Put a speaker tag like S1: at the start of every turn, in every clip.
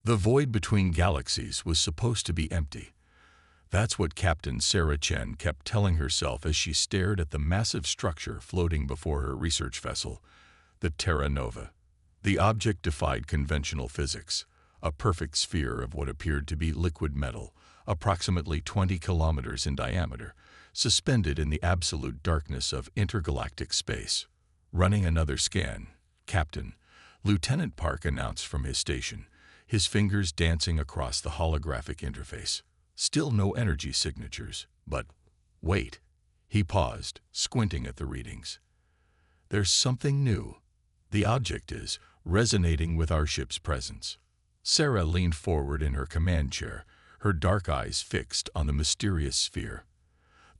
S1: The void between galaxies was supposed to be empty. That's what Captain Sarah Chen kept telling herself as she stared at the massive structure floating before her research vessel, the Terra Nova. The object defied conventional physics, a perfect sphere of what appeared to be liquid metal, approximately 20 kilometers in diameter, suspended in the absolute darkness of intergalactic space. Running another scan, Captain, Lieutenant Park announced from his station, his fingers dancing across the holographic interface. Still no energy signatures, but wait. He paused, squinting at the readings. There's something new. The object is resonating with our ship's presence. Sarah leaned forward in her command chair, her dark eyes fixed on the mysterious sphere.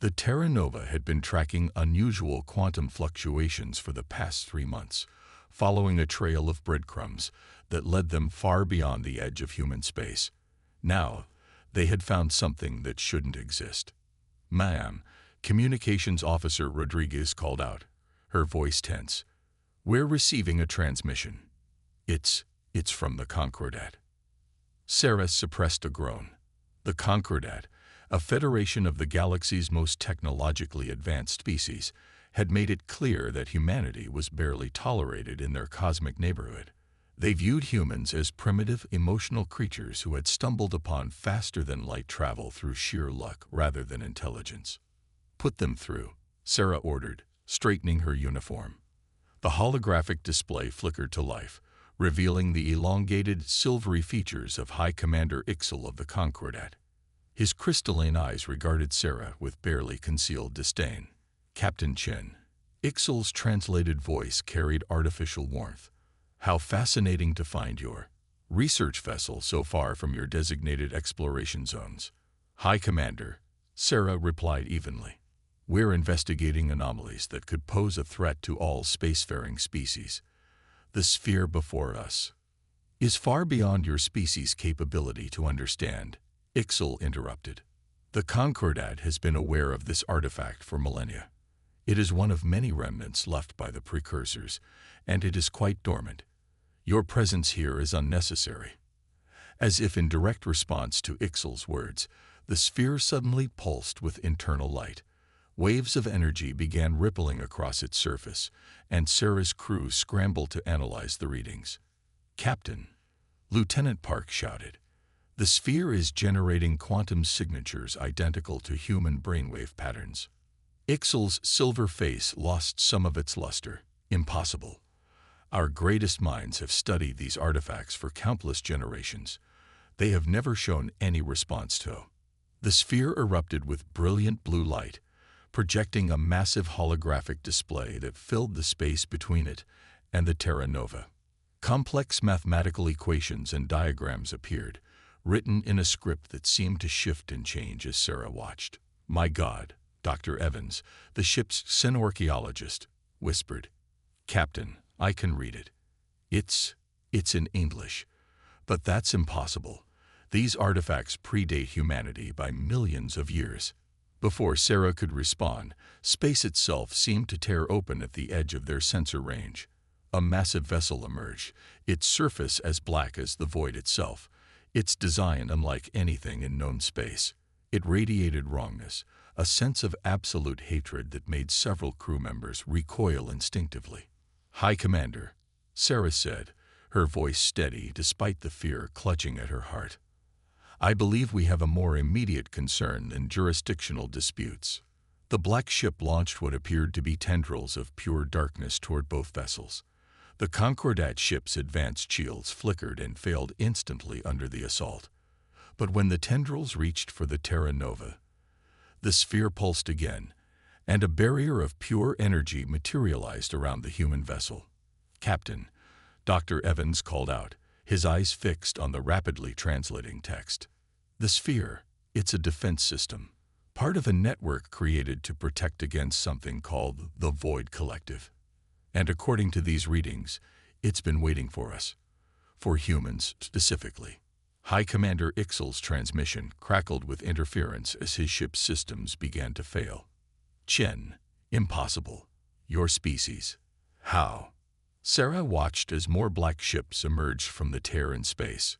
S1: The Terra Nova had been tracking unusual quantum fluctuations for the past 3 months, following a trail of breadcrumbs that led them far beyond the edge of human space. Now, they had found something that shouldn't exist. "Ma'am," Communications Officer Rodriguez called out, her voice tense. "We're receiving a transmission. It's from the Concordat." Sarah suppressed a groan. The Concordat, a federation of the galaxy's most technologically advanced species, had made it clear that humanity was barely tolerated in their cosmic neighborhood. They viewed humans as primitive, emotional creatures who had stumbled upon faster-than-light travel through sheer luck rather than intelligence. "Put them through," Sarah ordered, straightening her uniform. The holographic display flickered to life, revealing the elongated, silvery features of High Commander Ixel of the Concordat. His crystalline eyes regarded Sarah with barely concealed disdain. "Captain Chen." Ixel's translated voice carried artificial warmth. "How fascinating to find your research vessel so far from your designated exploration zones." "High Commander," Sarah replied evenly. "We're investigating anomalies that could pose a threat to all spacefaring species. The sphere before us is far beyond your species' capability to understand," Ixel interrupted. "The Concordat has been aware of this artifact for millennia. It is one of many remnants left by the precursors, and it is quite dormant. Your presence here is unnecessary." As if in direct response to Ixel's words, the sphere suddenly pulsed with internal light. Waves of energy began rippling across its surface, and Sarah's crew scrambled to analyze the readings. "Captain," Lieutenant Park shouted, "the sphere is generating quantum signatures identical to human brainwave patterns." Ixel's silver face lost some of its luster. "Impossible. Our greatest minds have studied these artifacts for countless generations. They have never shown any response to." The sphere erupted with brilliant blue light, projecting a massive holographic display that filled the space between it and the Terra Nova. Complex mathematical equations and diagrams appeared, written in a script that seemed to shift and change as Sarah watched. "My God," Dr. Evans, the ship's synorchaeologist, whispered. "Captain, I can read it. It's in English. But that's impossible. These artifacts predate humanity by millions of years." Before Sarah could respond, space itself seemed to tear open at the edge of their sensor range. A massive vessel emerged, its surface as black as the void itself, its design unlike anything in known space. It radiated wrongness, a sense of absolute hatred that made several crew members recoil instinctively. "High Commander," Sarah said, her voice steady despite the fear clutching at her heart. "I believe we have a more immediate concern than jurisdictional disputes." The black ship launched what appeared to be tendrils of pure darkness toward both vessels. The Concordat ship's advanced shields flickered and failed instantly under the assault. But when the tendrils reached for the Terra Nova, the sphere pulsed again, and a barrier of pure energy materialized around the human vessel. "Captain," Dr. Evans called out, his eyes fixed on the rapidly translating text. "The sphere, it's a defense system, part of a network created to protect against something called the Void Collective. And according to these readings, it's been waiting for us. For humans, specifically." High Commander Ixel's transmission crackled with interference as his ship's systems began to fail. "Chen, impossible. Your species. How?" Sarah watched as more black ships emerged from the tear in space.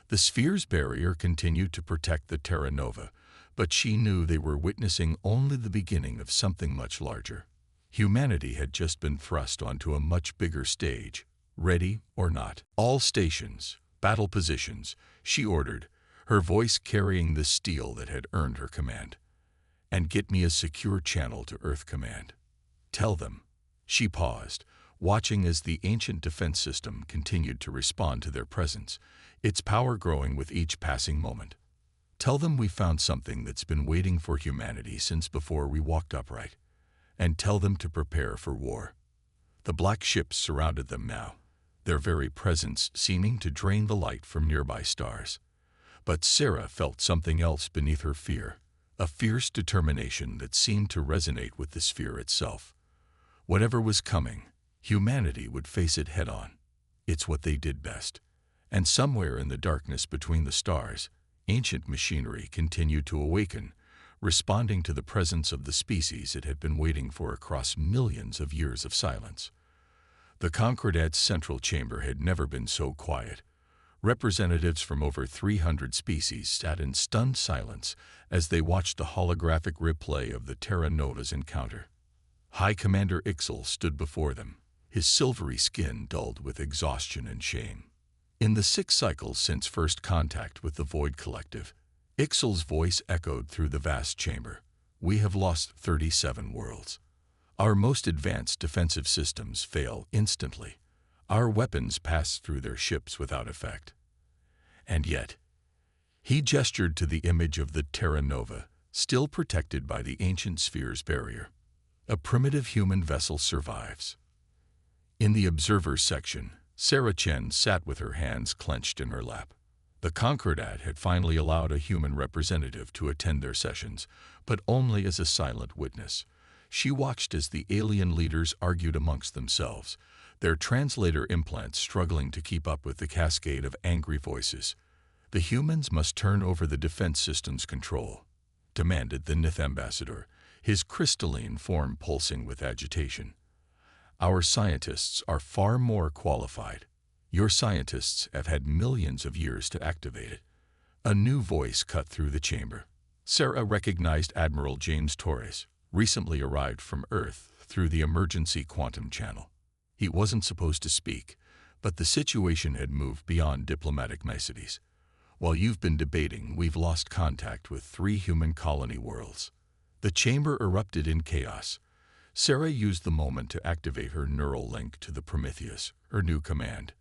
S1: The sphere's barrier continued to protect the Terra Nova, but she knew they were witnessing only the beginning of something much larger. Humanity had just been thrust onto a much bigger stage, ready or not. "All stations, battle positions," she ordered, her voice carrying the steel that had earned her command. "And get me a secure channel to Earth Command. Tell them." She paused, watching as the ancient defense system continued to respond to their presence, its power growing with each passing moment. "Tell them we found something that's been waiting for humanity since before we walked upright. And tell them to prepare for war." The black ships surrounded them now, their very presence seeming to drain the light from nearby stars. But Sarah felt something else beneath her fear, a fierce determination that seemed to resonate with the sphere itself. Whatever was coming, humanity would face it head-on. It's what they did best. And somewhere in the darkness between the stars, ancient machinery continued to awaken, responding to the presence of the species it had been waiting for across millions of years of silence. The Concordat's central chamber had never been so quiet. Representatives from over 300 species sat in stunned silence as they watched the holographic replay of the Terra Nova's encounter. High Commander Ixel stood before them, his silvery skin dulled with exhaustion and shame. In the 6 cycles since first contact with the Void Collective, Ixel's voice echoed through the vast chamber. "We have lost 37 worlds. Our most advanced defensive systems fail instantly. Our weapons pass through their ships without effect. And yet," he gestured to the image of the Terra Nova, still protected by the ancient sphere's barrier. "A primitive human vessel survives." In the observers section, Sarah Chen sat with her hands clenched in her lap. The Concordat had finally allowed a human representative to attend their sessions, but only as a silent witness. She watched as the alien leaders argued amongst themselves, their translator implants struggling to keep up with the cascade of angry voices. "The humans must turn over the defense system's control," demanded the Nith ambassador, his crystalline form pulsing with agitation. "Our scientists are far more qualified. Your scientists have had millions of years to activate it." A new voice cut through the chamber. Sarah recognized Admiral James Torres, recently arrived from Earth through the emergency quantum channel. He wasn't supposed to speak, but the situation had moved beyond diplomatic niceties. "While you've been debating, we've lost contact with 3 human colony worlds." The chamber erupted in chaos. Sarah used the moment to activate her neural link to the Prometheus, her new command.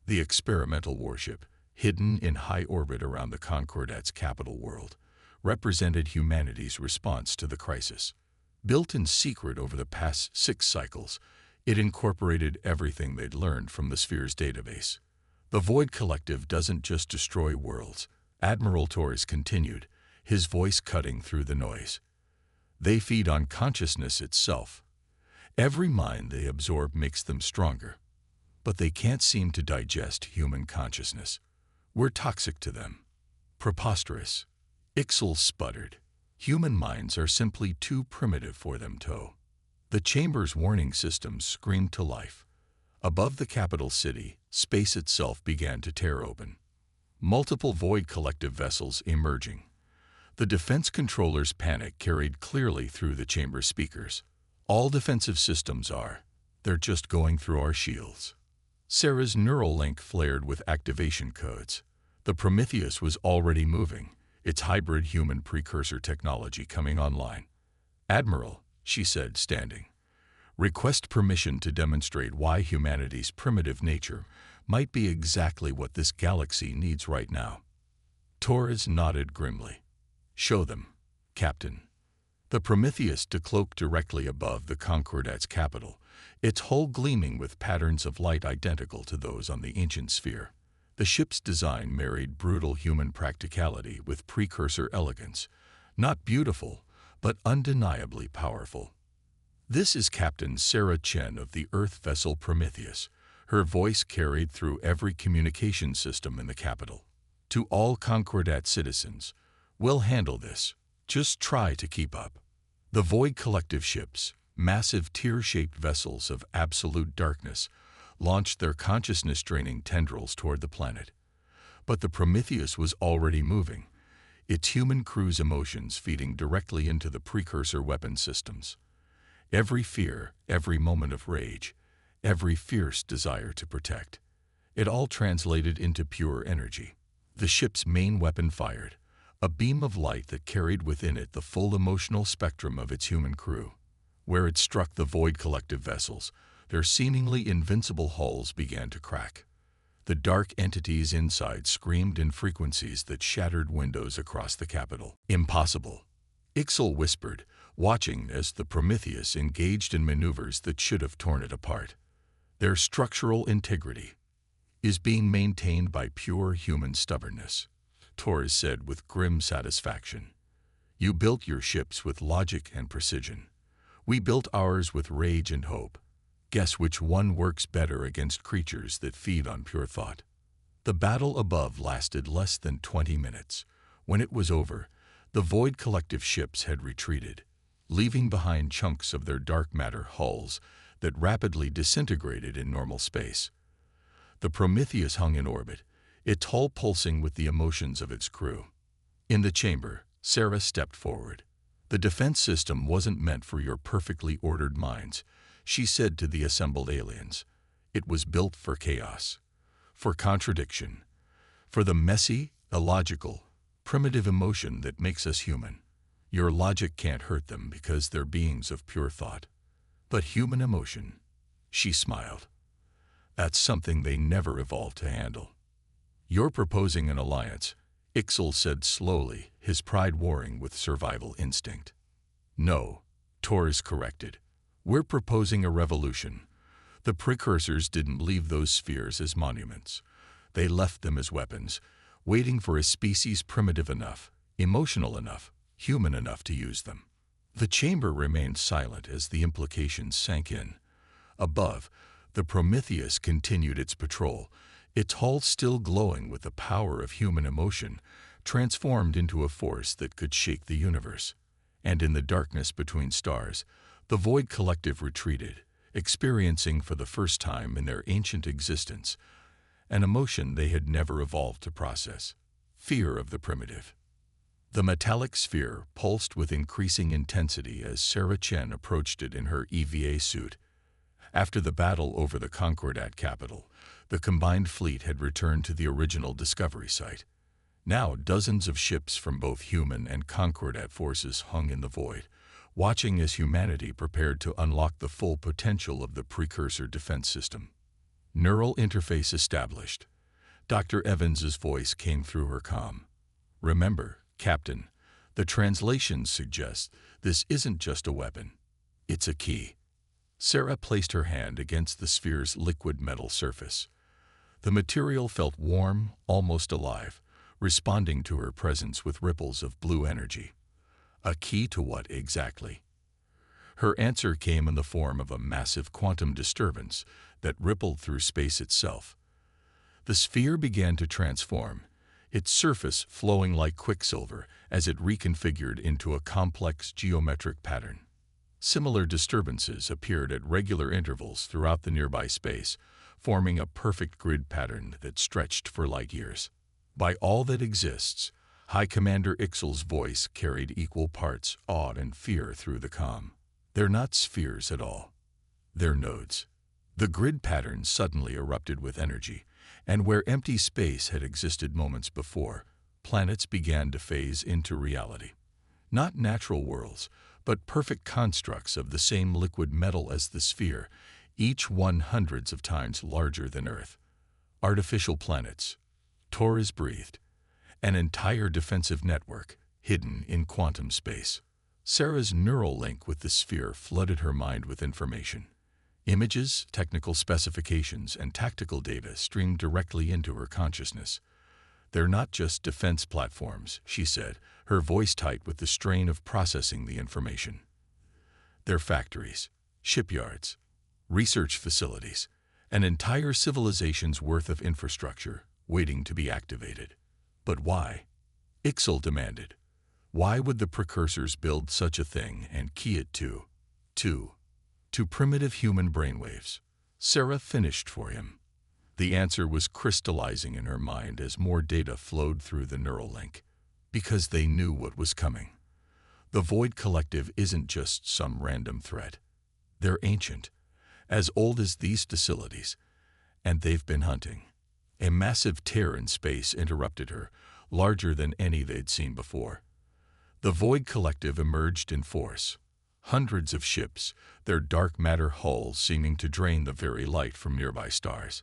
S1: The experimental warship, hidden in high orbit around the Concordat's capital world, represented humanity's response to the crisis. Built in secret over the past 6 cycles, it incorporated everything they'd learned from the sphere's database. "The Void Collective doesn't just destroy worlds," Admiral Torres continued, his voice cutting through the noise. "They feed on consciousness itself. Every mind they absorb makes them stronger. But they can't seem to digest human consciousness. We're toxic to them." "Preposterous," Ixel sputtered. "Human minds are simply too primitive for them, Toe." The chamber's warning systems screamed to life. Above the capital city, space itself began to tear open. Multiple Void Collective vessels emerging. The defense controller's panic carried clearly through the chamber speakers. "All defensive systems are. They're just going through our shields." Sarah's neural link flared with activation codes. The Prometheus was already moving, its hybrid human precursor technology coming online. "Admiral," she said, standing, "request permission to demonstrate why humanity's primitive nature might be exactly what this galaxy needs right now." Torres nodded grimly. "Show them, Captain." The Prometheus decloaked directly above the Concordat's capital, its hull gleaming with patterns of light identical to those on the ancient sphere. The ship's design married brutal human practicality with precursor elegance, not beautiful, but undeniably powerful. "This is Captain Sarah Chen of the Earth vessel Prometheus," her voice carried through every communication system in the capital. "To all Concordat citizens, we'll handle this. Just try to keep up." The Void Collective ships, massive tear-shaped vessels of absolute darkness, launched their consciousness-draining tendrils toward the planet. But the Prometheus was already moving, its human crew's emotions feeding directly into the precursor weapon systems. Every fear, every moment of rage, every fierce desire to protect. It all translated into pure energy. The ship's main weapon fired, a beam of light that carried within it the full emotional spectrum of its human crew. Where it struck the Void Collective vessels, their seemingly invincible hulls began to crack. The dark entities inside screamed in frequencies that shattered windows across the capital. Impossible, Ixal whispered, watching as the Prometheus engaged in maneuvers that should have torn it apart. Their structural integrity is being maintained by pure human stubbornness, Torres said with grim satisfaction. You built your ships with logic and precision. We built ours with rage and hope. Guess which one works better against creatures that feed on pure thought? The battle above lasted less than 20 minutes. When it was over, the Void Collective ships had retreated, leaving behind chunks of their dark matter hulls that rapidly disintegrated in normal space. The Prometheus hung in orbit, its hull pulsing with the emotions of its crew. In the chamber, Sarah stepped forward. The defense system wasn't meant for your perfectly ordered minds, she said to the assembled aliens. It was built for chaos, for contradiction, for the messy, illogical, primitive emotion that makes us human. Your logic can't hurt them because they're beings of pure thought. But human emotion, she smiled. That's something they never evolved to handle. You're proposing an alliance, Ixal said slowly, his pride warring with survival instinct. No, Torres corrected. We're proposing a revolution. The precursors didn't leave those spheres as monuments. They left them as weapons, waiting for a species primitive enough, emotional enough, human enough to use them. The chamber remained silent as the implications sank in. Above, the Prometheus continued its patrol, its hull still glowing with the power of human emotion, transformed into a force that could shake the universe. And in the darkness between stars, the Void Collective retreated, experiencing for the first time in their ancient existence an emotion they had never evolved to process: fear of the primitive. The metallic sphere pulsed with increasing intensity as Sarah Chen approached it in her EVA suit. After the battle over the Concordat capital, the combined fleet had returned to the original discovery site. Now dozens of ships from both human and Concordat forces hung in the void, watching as humanity prepared to unlock the full potential of the precursor defense system. Neural interface established. Dr. Evans's voice came through her comm. Remember, Captain, the translations suggest this isn't just a weapon. It's a key. Sarah placed her hand against the sphere's liquid metal surface. The material felt warm, almost alive, responding to her presence with ripples of blue energy. A key to what exactly? Her answer came in the form of a massive quantum disturbance that rippled through space itself. The sphere began to transform, its surface flowing like quicksilver as it reconfigured into a complex geometric pattern. Similar disturbances appeared at regular intervals throughout the nearby space, forming a perfect grid pattern that stretched for light years. By all that exists, High Commander Ixal's voice carried equal parts awe and fear through the comm. They're not spheres at all. They're nodes. The grid pattern suddenly erupted with energy, and where empty space had existed moments before, planets began to phase into reality. Not natural worlds, but perfect constructs of the same liquid metal as the sphere, each one hundreds of times larger than Earth. Artificial planets. Torres breathed. An entire defensive network, hidden in quantum space. Sarah's neural link with the sphere flooded her mind with information. Images, technical specifications, and tactical data streamed directly into her consciousness. They're not just defense platforms, she said, her voice tight with the strain of processing the information. They're factories, shipyards, research facilities, an entire civilization's worth of infrastructure waiting to be activated. But why? Ixal demanded. Why would the precursors build such a thing and key it to primitive human brainwaves? Sarah finished for him. The answer was crystallizing in her mind as more data flowed through the neural link. Because they knew what was coming. The Void Collective isn't just some random threat. They're ancient, as old as these facilities, and they've been hunting. A massive tear in space interrupted her, larger than any they'd seen before. The Void Collective emerged in force. Hundreds of ships, their dark matter hulls seeming to drain the very light from nearby stars.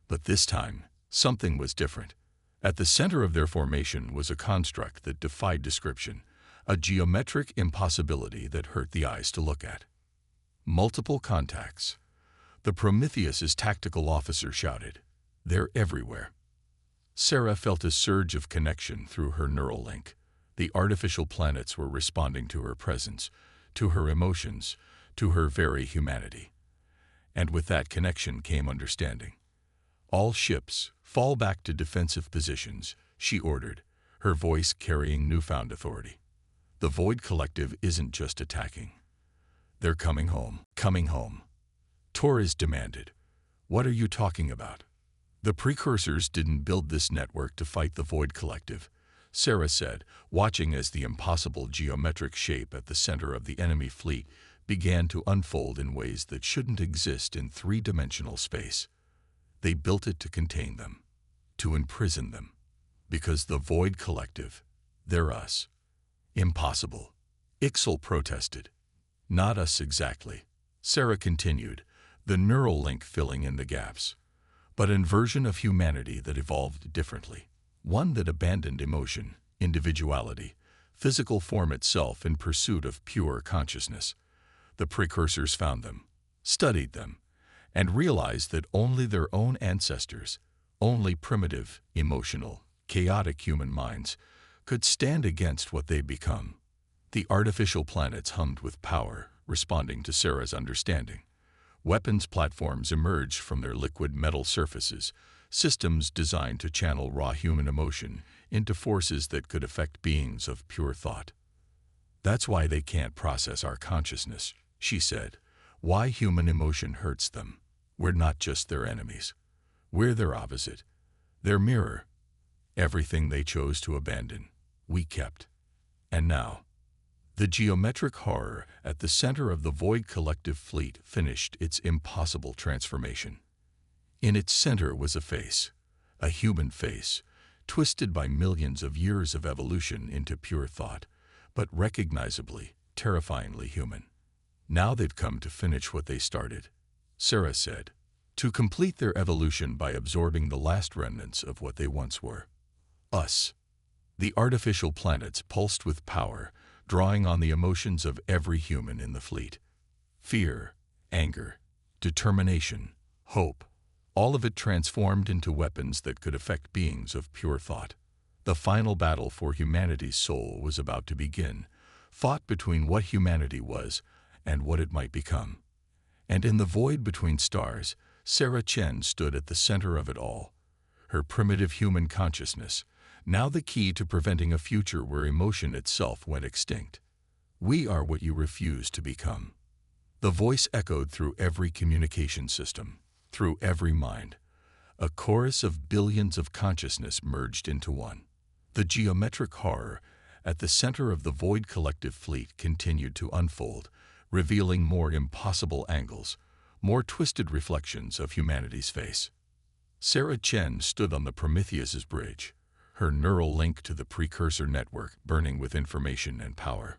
S1: But this time, something was different. At the center of their formation was a construct that defied description, a geometric impossibility that hurt the eyes to look at. Multiple contacts. The Prometheus's tactical officer shouted, "They're everywhere." Sarah felt a surge of connection through her neural link. The artificial planets were responding to her presence, to her emotions, to her very humanity. And with that connection came understanding. "All ships, fall back to defensive positions," she ordered, her voice carrying newfound authority. The Void Collective isn't just attacking. They're coming home. Coming home. Torres demanded. "What are you talking about?" "The precursors didn't build this network to fight the Void Collective," Sarah said, watching as the impossible geometric shape at the center of the enemy fleet began to unfold in ways that shouldn't exist in three-dimensional space. "They built it to contain them, to imprison them. Because the Void Collective, they're us." "Impossible," Ixel protested. "Not us exactly," Sarah continued, the neural link filling in the gaps. "But a version of humanity that evolved differently. One that abandoned emotion, individuality, physical form itself in pursuit of pure consciousness. The precursors found them, studied them, and realized that only their own ancestors, only primitive, emotional, chaotic human minds, could stand against what they'd become." The artificial planets hummed with power, responding to Sarah's understanding. Weapons platforms emerged from their liquid metal surfaces, systems designed to channel raw human emotion into forces that could affect beings of pure thought. "That's why they can't process our consciousness," she said. "Why human emotion hurts them. We're not just their enemies. We're their opposite, their mirror. Everything they chose to abandon, we kept. And now..." The geometric horror at the center of the Void Collective fleet finished its impossible transformation. In its center was a face, a human face, twisted by millions of years of evolution into pure thought, but recognizably, terrifyingly human. "Now they've come to finish what they started," Sarah said, "to complete their evolution by absorbing the last remnants of what they once were. Us." The artificial planets pulsed with power, drawing on the emotions of every human in the fleet. Fear, anger, determination, hope, all of it transformed into weapons that could affect beings of pure thought. The final battle for humanity's soul was about to begin, fought between what humanity was and what it might become. And in the void between stars, Sarah Chen stood at the center of it all. Her primitive human consciousness, now the key to preventing a future where emotion itself went extinct. "We are what you refuse to become." The voice echoed through every communication system, through every mind. A chorus of billions of consciousness merged into one. The geometric horror at the center of the Void Collective fleet continued to unfold, revealing more impossible angles, more twisted reflections of humanity's face. Sarah Chen stood on the Prometheus's bridge, her neural link to the precursor network burning with information and power.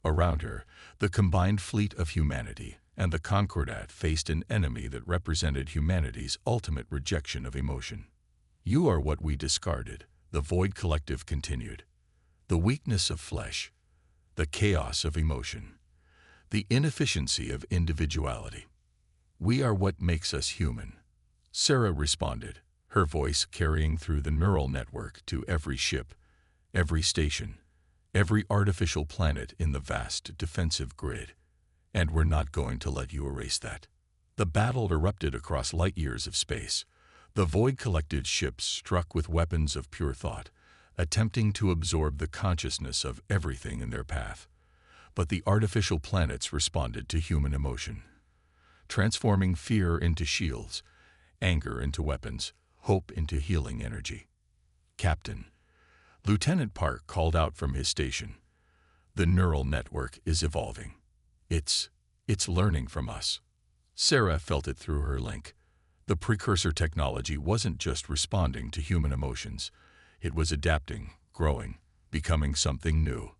S1: Around her, the combined fleet of humanity and the Concordat faced an enemy that represented humanity's ultimate rejection of emotion. "You are what we discarded," the Void Collective continued. "The weakness of flesh, the chaos of emotion, the inefficiency of individuality. We are what makes us human." Sarah responded, her voice carrying through the neural network to every ship, every station, every artificial planet in the vast defensive grid. "And we're not going to let you erase that." The battle erupted across light years of space. The Void Collective's ships struck with weapons of pure thought, attempting to absorb the consciousness of everything in their path. But the artificial planets responded to human emotion, transforming fear into shields, anger into weapons, hope into healing energy. "Captain," Lieutenant Park called out from his station. "The neural network is evolving. It's learning from us." Sarah felt it through her link. The precursor technology wasn't just responding to human emotions. It was adapting, growing, becoming something new.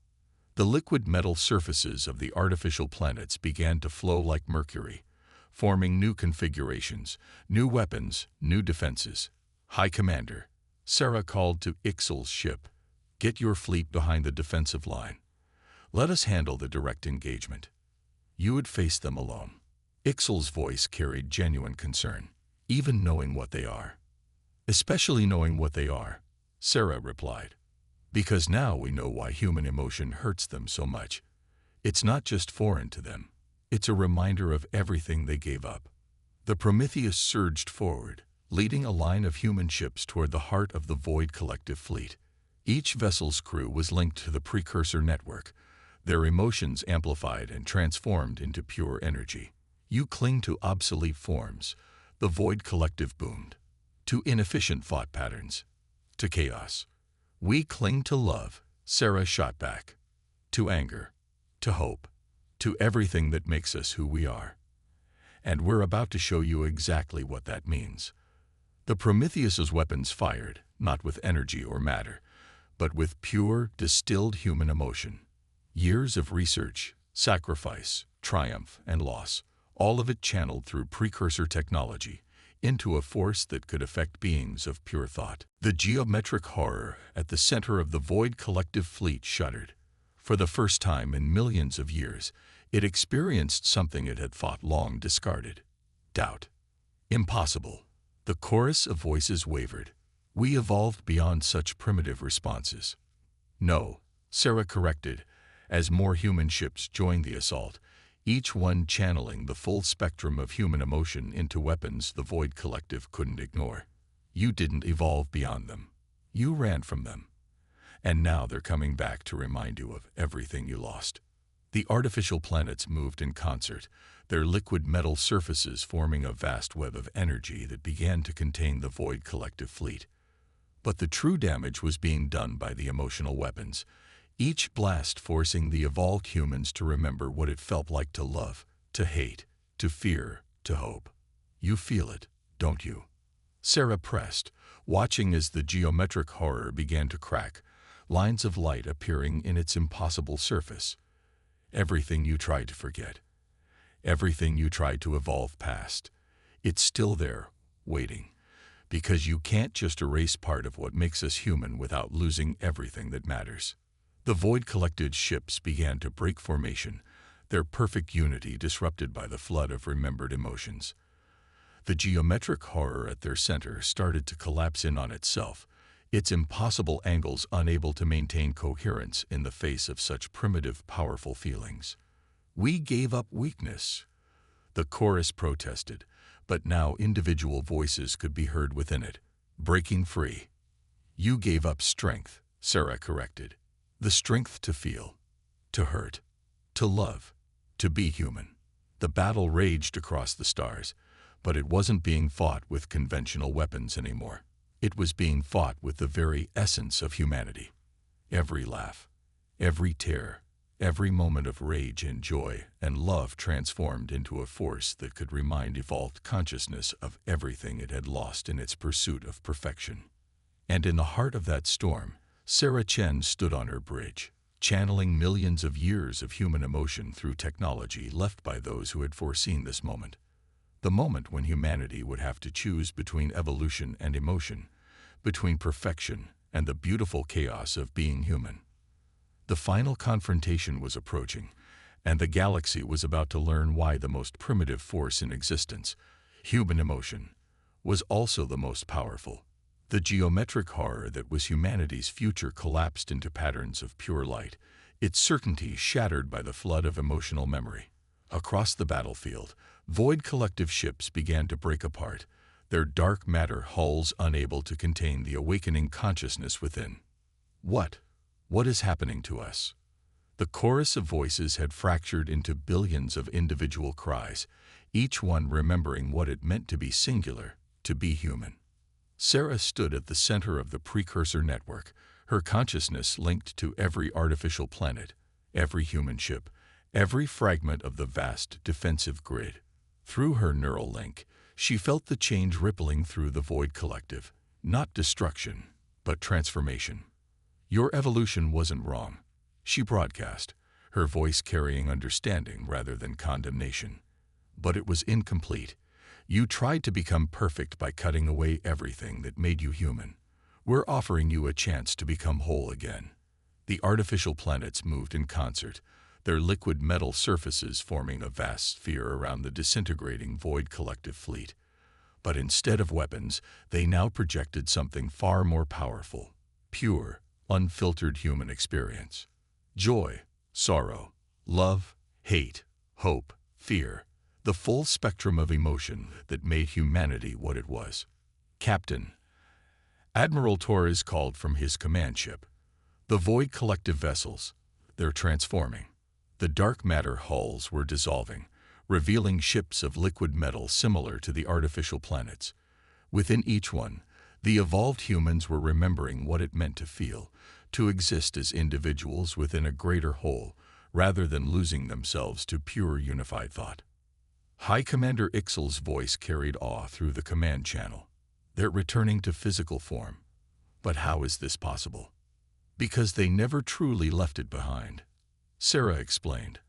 S1: The liquid metal surfaces of the artificial planets began to flow like mercury, forming new configurations, new weapons, new defenses. "High Commander," Sarah called to Ixel's ship, "get your fleet behind the defensive line. Let us handle the direct engagement. You would face them alone." Ixel's voice carried genuine concern. "Even knowing what they are." "Especially knowing what they are," Sarah replied. "Because now we know why human emotion hurts them so much. It's not just foreign to them. It's a reminder of everything they gave up." The Prometheus surged forward, leading a line of human ships toward the heart of the Void Collective fleet. Each vessel's crew was linked to the precursor network, their emotions amplified and transformed into pure energy. "You cling to obsolete forms," the Void Collective boomed. "To inefficient thought patterns. To chaos." "We cling to love," Sarah shot back. "To anger. To hope. To everything that makes us who we are. And we're about to show you exactly what that means." The Prometheus's weapons fired, not with energy or matter, but with pure, distilled human emotion. Years of research, sacrifice, triumph, and loss, all of it channeled through precursor technology into a force that could affect beings of pure thought. The geometric horror at the center of the Void Collective fleet shuddered. For the first time in millions of years, it experienced something it had thought long discarded: doubt. "Impossible." The chorus of voices wavered. "We evolved beyond such primitive responses." "No," Sarah corrected, as more human ships joined the assault, each one channeling the full spectrum of human emotion into weapons the Void Collective couldn't ignore. "You didn't evolve beyond them. You ran from them. And now they're coming back to remind you of everything you lost." The artificial planets moved in concert, their liquid metal surfaces forming a vast web of energy that began to contain the Void Collective fleet. But the true damage was being done by the emotional weapons, each blast forcing the evolved humans to remember what it felt like to love, to hate, to fear, to hope. "You feel it, don't you?" Sarah pressed, watching as the geometric horror began to crack, lines of light appearing in its impossible surface. "Everything you tried to forget, everything you tried to evolve past, it's still there, waiting. Because you can't just erase part of what makes us human without losing everything that matters." The Void Collected ships began to break formation, their perfect unity disrupted by the flood of remembered emotions. The geometric horror at their center started to collapse in on itself, its impossible angles unable to maintain coherence in the face of such primitive, powerful feelings. "We gave up weakness," the chorus protested, but now individual voices could be heard within it, breaking free. "You gave up strength," Sarah corrected. "The strength to feel, to hurt, to love, to be human." The battle raged across the stars, but it wasn't being fought with conventional weapons anymore. It was being fought with the very essence of humanity. Every laugh, every tear, every moment of rage and joy and love transformed into a force that could remind evolved consciousness of everything it had lost in its pursuit of perfection. And in the heart of that storm, Sarah Chen stood on her bridge, channeling millions of years of human emotion through technology left by those who had foreseen this moment. The moment when humanity would have to choose between evolution and emotion, between perfection and the beautiful chaos of being human. The final confrontation was approaching, and the galaxy was about to learn why the most primitive force in existence, human emotion, was also the most powerful. The geometric horror that was humanity's future collapsed into patterns of pure light, its certainty shattered by the flood of emotional memory. Across the battlefield, Void Collective ships began to break apart, their dark matter hulls unable to contain the awakening consciousness within. What is happening to us?" The chorus of voices had fractured into billions of individual cries, each one remembering what it meant to be singular, to be human. Sarah stood at the center of the precursor network, her consciousness linked to every artificial planet, every human ship, every fragment of the vast defensive grid. Through her neural link, she felt the change rippling through the Void Collective, not destruction, but transformation. Your evolution wasn't wrong, she broadcast, her voice carrying understanding rather than condemnation. But it was incomplete. You tried to become perfect by cutting away everything that made you human. We're offering you a chance to become whole again. The artificial planets moved in concert, their liquid metal surfaces forming a vast sphere around the disintegrating Void Collective fleet. But instead of weapons, they now projected something far more powerful, pure, unfiltered human experience. Joy, sorrow, love, hate, hope, fear, the full spectrum of emotion that made humanity what it was. Captain Admiral Torres called from his command ship. The Void Collective vessels, they're transforming. The dark matter hulls were dissolving, revealing ships of liquid metal similar to the artificial planets. Within each one, the evolved humans were remembering what it meant to feel, to exist as individuals within a greater whole, rather than losing themselves to pure unified thought. High Commander Ixel's voice carried awe through the command channel. They're returning to physical form. But how is this possible? Because they never truly left it behind. Sarah explained,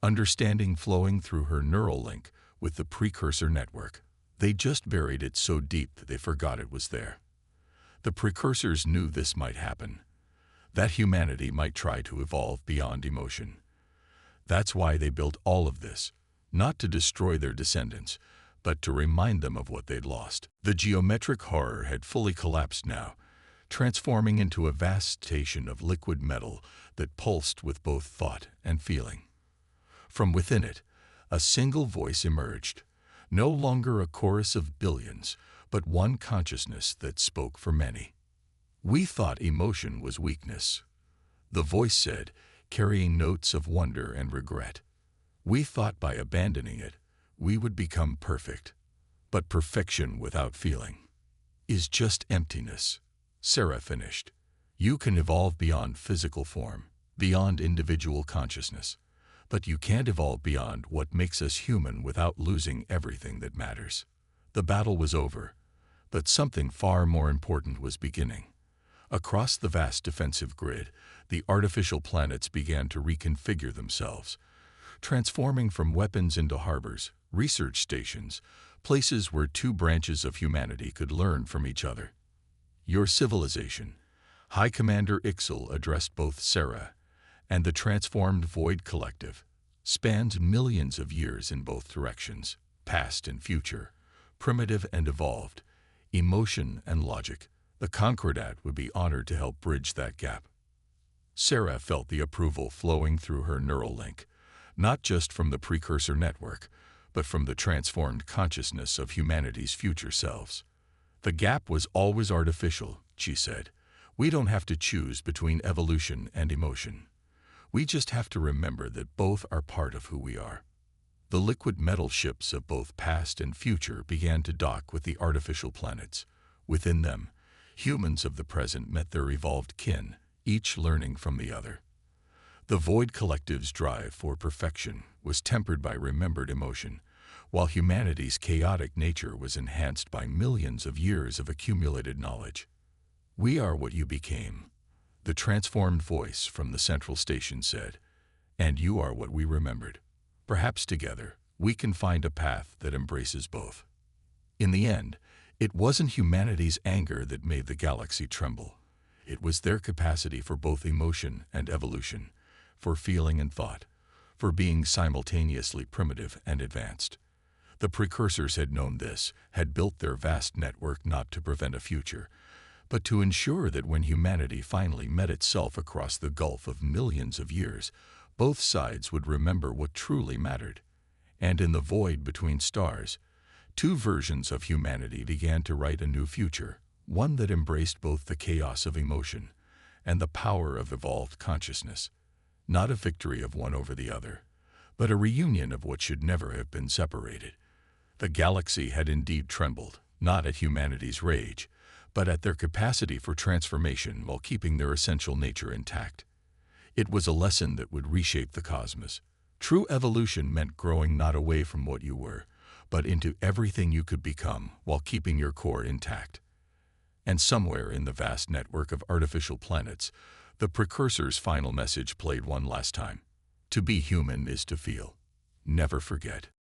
S1: understanding flowing through her neural link with the precursor network. They just buried it so deep that they forgot it was there. The precursors knew this might happen, that humanity might try to evolve beyond emotion. That's why they built all of this, not to destroy their descendants, but to remind them of what they'd lost. The geometric horror had fully collapsed now, transforming into a vast station of liquid metal that pulsed with both thought and feeling. From within it, a single voice emerged, no longer a chorus of billions, but one consciousness that spoke for many. We thought emotion was weakness, the voice said, carrying notes of wonder and regret. We thought by abandoning it, we would become perfect. But perfection without feeling is just emptiness. Sarah finished. You can evolve beyond physical form, beyond individual consciousness. But you can't evolve beyond what makes us human without losing everything that matters. The battle was over, but something far more important was beginning. Across the vast defensive grid, the artificial planets began to reconfigure themselves, transforming from weapons into harbors, research stations, places where two branches of humanity could learn from each other. Your civilization, High Commander Ixel addressed both Sarah and the transformed Void Collective, spans millions of years in both directions, past and future, primitive and evolved, emotion and logic. The Concordat would be honored to help bridge that gap. Sarah felt the approval flowing through her neural link, not just from the precursor network, but from the transformed consciousness of humanity's future selves. The gap was always artificial, she said. We don't have to choose between evolution and emotion. We just have to remember that both are part of who we are. The liquid metal ships of both past and future began to dock with the artificial planets. Within them, humans of the present met their evolved kin, each learning from the other. The Void Collective's drive for perfection was tempered by remembered emotion, while humanity's chaotic nature was enhanced by millions of years of accumulated knowledge. We are what you became, the transformed voice from the central station said, and you are what we remembered. Perhaps together, we can find a path that embraces both. In the end, it wasn't humanity's anger that made the galaxy tremble. It was their capacity for both emotion and evolution, for feeling and thought, for being simultaneously primitive and advanced. The precursors had known this, had built their vast network not to prevent a future, but to ensure that when humanity finally met itself across the gulf of millions of years, both sides would remember what truly mattered. And in the void between stars, two versions of humanity began to write a new future, one that embraced both the chaos of emotion and the power of evolved consciousness. Not a victory of one over the other, but a reunion of what should never have been separated. The galaxy had indeed trembled, not at humanity's rage, but at their capacity for transformation while keeping their essential nature intact. It was a lesson that would reshape the cosmos. True evolution meant growing not away from what you were, but into everything you could become while keeping your core intact. And somewhere in the vast network of artificial planets, the precursor's final message played one last time. To be human is to feel. Never forget.